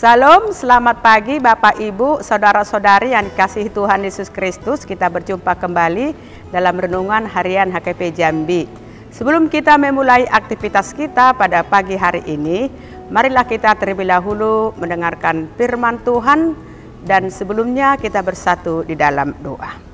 Salam, selamat pagi Bapak Ibu, Saudara-saudari yang dikasihi Tuhan Yesus Kristus. Kita berjumpa kembali dalam Renungan Harian HKP Jambi. Sebelum kita memulai aktivitas kita pada pagi hari ini, marilah kita terlebih dahulu mendengarkan firman Tuhan dan sebelumnya kita bersatu di dalam doa.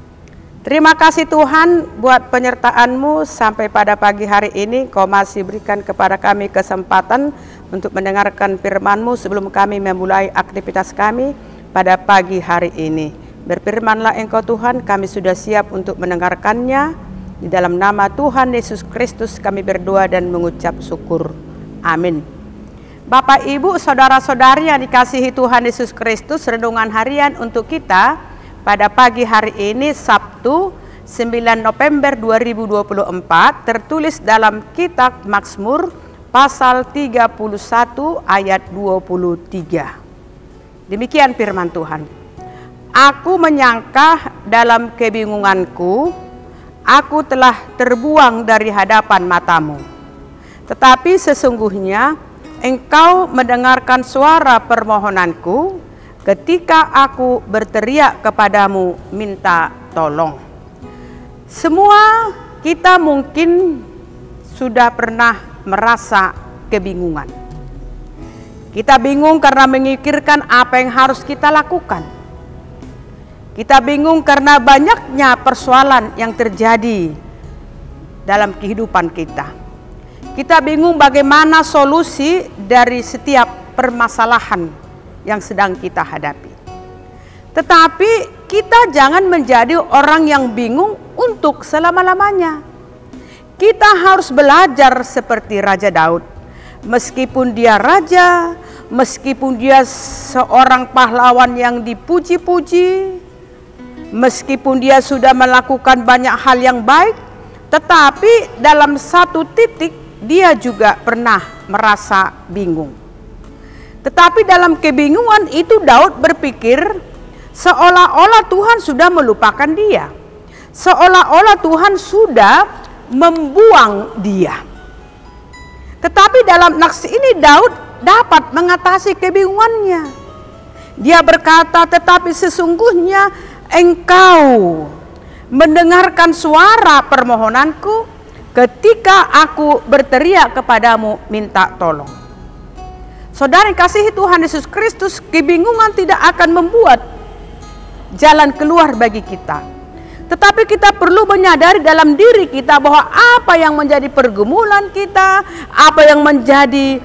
Terima kasih Tuhan buat penyertaan-Mu sampai pada pagi hari ini. Kau masih berikan kepada kami kesempatan untuk mendengarkan firman-Mu sebelum kami memulai aktivitas kami pada pagi hari ini. Berfirmanlah Engkau Tuhan, kami sudah siap untuk mendengarkannya. Di dalam nama Tuhan Yesus Kristus kami berdoa dan mengucap syukur. Amin. Bapak, Ibu, Saudara-saudari yang dikasihi Tuhan Yesus Kristus, renungan harian untuk kita pada pagi hari ini Sabtu 9 November 2024 tertulis dalam kitab Mazmur pasal 31 ayat 23. Demikian firman Tuhan. Aku menyangka dalam kebingunganku, aku telah terbuang dari hadapan matamu. Tetapi sesungguhnya Engkau mendengarkan suara permohonanku ketika aku berteriak kepadamu minta tolong. Semua kita mungkin sudah pernah merasa kebingungan. Kita bingung karena memikirkan apa yang harus kita lakukan. Kita bingung karena banyaknya persoalan yang terjadi dalam kehidupan kita. Kita bingung bagaimana solusi dari setiap permasalahan yang sedang kita hadapi. Tetapi kita jangan menjadi orang yang bingung untuk selama-lamanya. Kita harus belajar seperti Raja Daud. Meskipun dia raja, meskipun dia seorang pahlawan yang dipuji-puji, meskipun dia sudah melakukan banyak hal yang baik, tetapi dalam satu titik dia juga pernah merasa bingung. Tetapi dalam kebingungan itu Daud berpikir seolah-olah Tuhan sudah melupakan dia. Seolah-olah Tuhan sudah membuang dia. Tetapi dalam naks ini Daud dapat mengatasi kebingungannya. Dia berkata, tetapi sesungguhnya Engkau mendengarkan suara permohonanku ketika aku berteriak kepadamu minta tolong. Saudara yang kasihi Tuhan Yesus Kristus, kebingungan tidak akan membuat jalan keluar bagi kita. Tetapi kita perlu menyadari dalam diri kita bahwa apa yang menjadi pergumulan kita, apa yang menjadi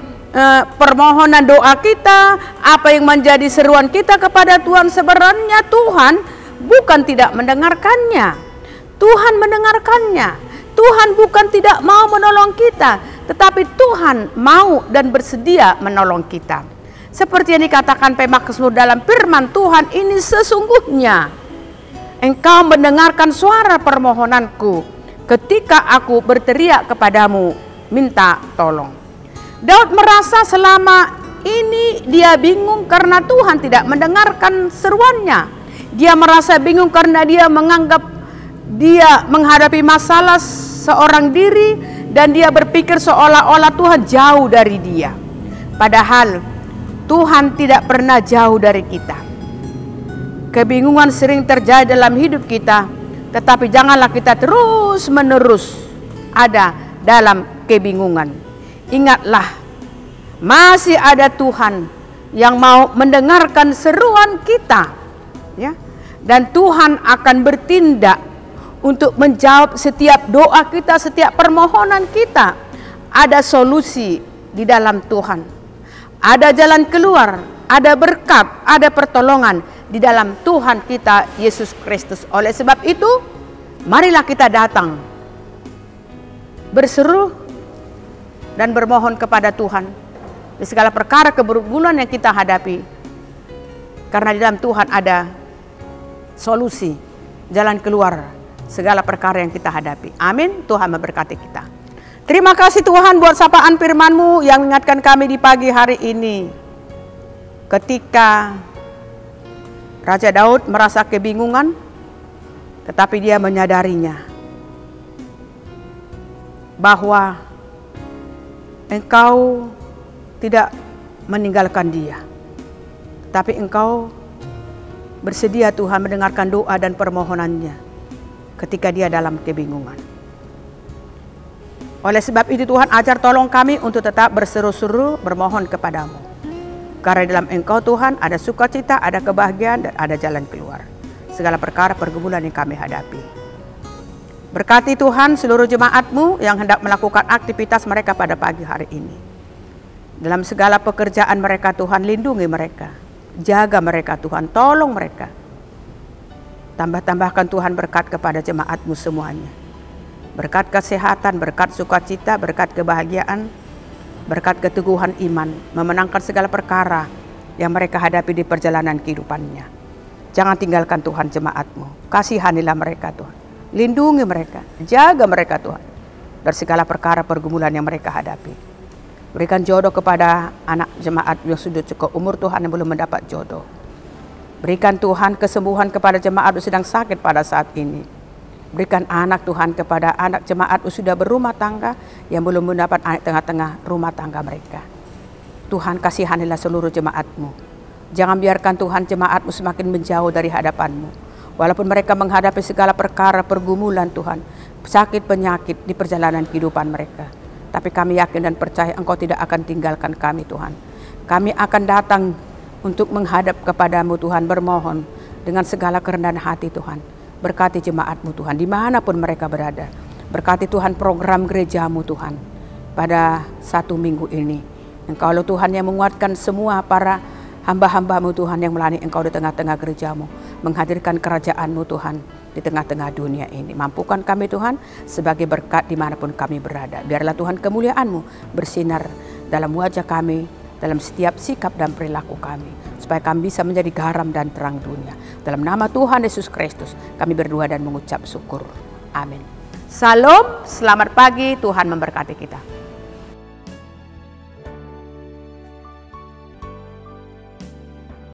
permohonan doa kita, apa yang menjadi seruan kita kepada Tuhan, sebenarnya Tuhan bukan tidak mendengarkannya. Tuhan mendengarkannya. Tuhan bukan tidak mau menolong kita, tetapi Tuhan mau dan bersedia menolong kita. Seperti yang dikatakan Pemakmur dalam firman Tuhan ini, sesungguhnya Engkau mendengarkan suara permohonanku ketika aku berteriak kepadamu minta tolong. Daud merasa selama ini dia bingung karena Tuhan tidak mendengarkan seruannya. Dia merasa bingung karena dia menganggap dia menghadapi masalah seorang diri dan dia berpikir seolah-olah Tuhan jauh dari dia. Padahal Tuhan tidak pernah jauh dari kita. Kebingungan sering terjadi dalam hidup kita, tetapi janganlah kita terus-menerus ada dalam kebingungan. Ingatlah, masih ada Tuhan yang mau mendengarkan seruan kita, ya. Dan Tuhan akan bertindak untuk menjawab setiap doa kita, setiap permohonan kita. Ada solusi di dalam Tuhan. Ada jalan keluar, ada berkat, ada pertolongan di dalam Tuhan kita Yesus Kristus. Oleh sebab itu, marilah kita datang, berseru dan bermohon kepada Tuhan di segala perkara kebergumulan yang kita hadapi. Karena di dalam Tuhan ada solusi, jalan keluar segala perkara yang kita hadapi. Amin. Tuhan memberkati kita. Terima kasih Tuhan buat sapaan firman-Mu yang mengingatkan kami di pagi hari ini. Ketika Raja Daud merasa kebingungan, tetapi dia menyadarinya bahwa Engkau tidak meninggalkan dia. Tetapi Engkau bersedia Tuhan mendengarkan doa dan permohonannya ketika dia dalam kebingungan. Oleh sebab itu Tuhan, ajar tolong kami untuk tetap berseru-seru bermohon kepadamu. Karena dalam Engkau Tuhan ada sukacita, ada kebahagiaan, dan ada jalan keluar segala perkara pergumulan yang kami hadapi. Berkati Tuhan seluruh jemaat-Mu yang hendak melakukan aktivitas mereka pada pagi hari ini. Dalam segala pekerjaan mereka Tuhan, lindungi mereka. Jaga mereka Tuhan, tolong mereka. Tambah-tambahkan Tuhan berkat kepada jemaat-Mu semuanya. Berkat kesehatan, berkat sukacita, berkat kebahagiaan, berkat keteguhan iman, memenangkan segala perkara yang mereka hadapi di perjalanan kehidupannya. Jangan tinggalkan Tuhan jemaat-Mu. Kasihanilah mereka Tuhan. Lindungi mereka, jaga mereka Tuhan dari segala perkara pergumulan yang mereka hadapi. Berikan jodoh kepada anak jemaat yang sudah cukup umur Tuhan yang belum mendapat jodoh. Berikan Tuhan kesembuhan kepada jemaat yang sedang sakit pada saat ini. Berikan anak Tuhan kepada anak jemaat yang sudah berumah tangga yang belum mendapat anak tengah-tengah rumah tangga mereka. Tuhan kasihanilah seluruh jemaat-Mu. Jangan biarkan Tuhan jemaat-Mu semakin menjauh dari hadapan-Mu. Walaupun mereka menghadapi segala perkara pergumulan Tuhan, sakit penyakit di perjalanan kehidupan mereka. Tapi kami yakin dan percaya Engkau tidak akan tinggalkan kami Tuhan. Kami akan datang untuk menghadap kepadamu Tuhan, bermohon dengan segala kerendahan hati Tuhan. Berkati jemaat-Mu Tuhan, dimanapun mereka berada. Berkati Tuhan program gereja-Mu Tuhan, pada 1 minggu ini. Engkau Tuhan yang menguatkan semua para hamba-hamba-Mu Tuhan yang melayani Engkau di tengah-tengah gereja-Mu. Menghadirkan kerajaan-Mu Tuhan di tengah-tengah dunia ini. Mampukan kami Tuhan sebagai berkat dimanapun kami berada. Biarlah Tuhan kemuliaan-Mu bersinar dalam wajah kami, dalam setiap sikap dan perilaku kami. Supaya kami bisa menjadi garam dan terang dunia. Dalam nama Tuhan Yesus Kristus kami berdoa dan mengucap syukur. Amin. Salam, selamat pagi, Tuhan memberkati kita.